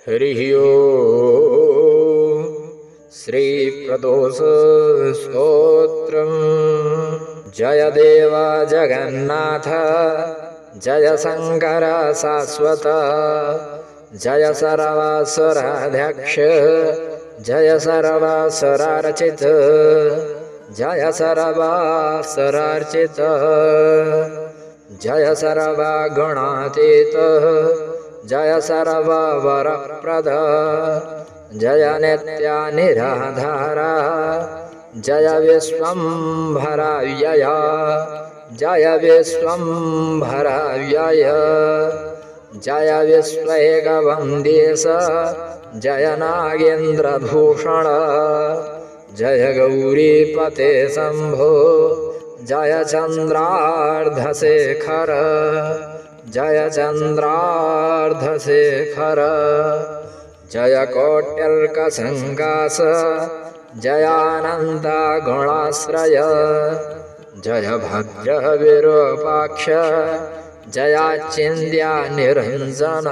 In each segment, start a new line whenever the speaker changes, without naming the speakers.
हरिः ओम् श्रीप्रदोष स्तोत्रम्। जय देव जगन्नाथ जय शंकर शाश्वत जय सर्वासुराध्यक्ष जय सर्वासुरार्चित जय सर्वासुरार्चित जय सर्वगुणातीत जय सर्ववरप्रद जय नित्यानिराधार जय विश्वम्भराव्यय जय विश्वम्भराव्यय जय विश्वैकवन्देश जय नागेन्द्रभूषण जय गौरीपते शम्भो जय चन्द्रार्धशेखर जय चन्द्रार्धशेखर जय कोट्यर्कसङ्कास जयानन्द गुणाश्रय जय भद्र विरूपाक्ष जयाचिन्त्य निरञ्जन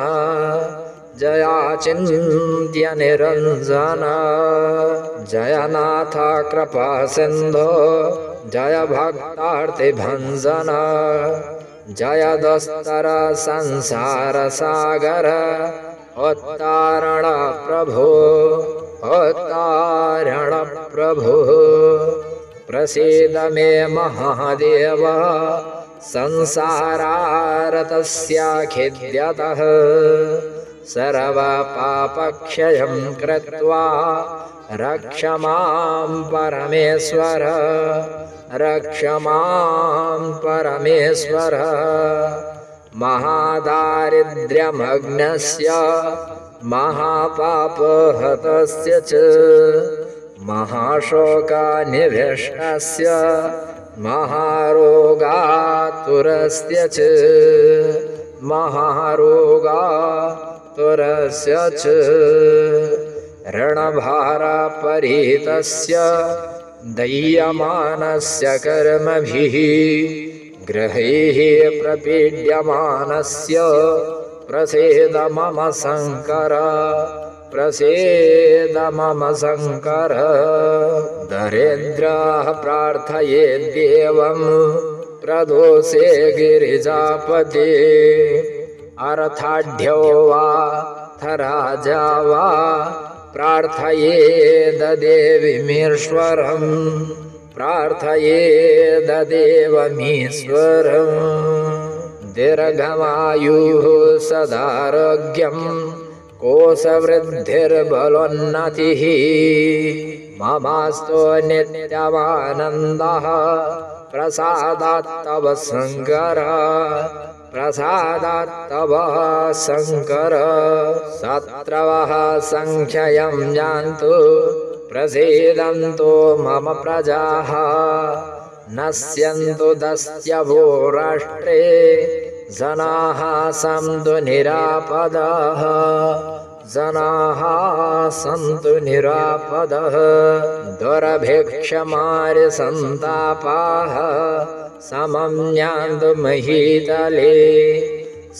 जयाचिन्त्य निरञ्जन जय नाथ कृपा सिन्धो जय भक्तार्तिभञ्जन जय दुस्तर संसार सागर उत्तारण प्रभो उत्तारण प्रभो प्रसीद मे महादेव संसारारतस्याखिद्यतः सर्वपापक्षयं कृत्वा रक्ष मां परमेश्वर रक्ष मां परमेश्वर महादारिद्र्यमग्नस्य महापापहतस्य च महाशोकानिविष्टस्य महारोगातुरस्य च महारोगातुरस्य च ऋणभारपरीतस्य दह्यमानस्य कर्मभिः ग्रहैः प्रपीड्यमानस्य प्रसीद मम शङ्कर प्रसीद मम शङ्कर दरिद्रः प्रार्थयेद्देवं प्रदोषे गिरिजापते अर्थाढ्यो वा थराजा वा प्रार्थयेदेवमीश्वरं प्रार्थयेदेवमीश्वरं दीर्घमायुः सदारोग्यं कोशवृद्धिर्बलोन्नतिः ममास्तु नित्यमानन्दः प्रसादात् तव शङ्कर प्रसादात् तव शङ्कर शत्रवः सङ्ख्यं यान्तु प्रसीदन्तु मम प्रजाः नश्यन्तु दस्यवो राष्ट्रे जनाः सन्तु निरापदाः जनाः सन्तु निरापदः दुर्भिक्षमारिसन्तापाः समं यान्तु महीतले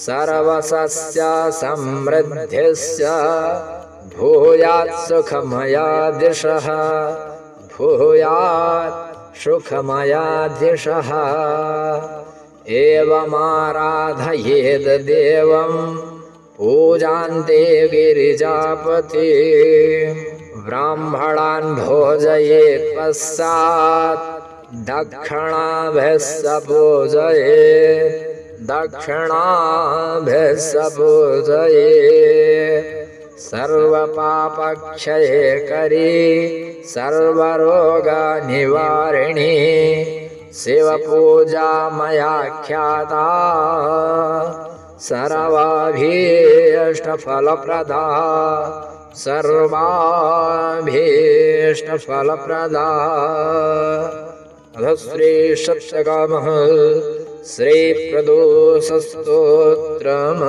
सर्वसस्य समृद्धिस्य भूयात् सुखमया दिशः भूयात् सुखमया दिशः एवमाराधयेद् देवं पूजान्ते गिरिजापते ब्राह्मणान् भोजयेत् पश्चात् दक्षिणाभिः स पूजयेत् दक्षिणाभिः स पूजयेत् सर्वपापक्षये करी सर्वरोगनिवारिणी शिवपूजा मया ख्याता सर्वाभीष्टफलप्रदा सर्वाभीष्टफलप्रदा अथ श्रीसत्यकामः श्रीप्रदोषस्तोत्रम्।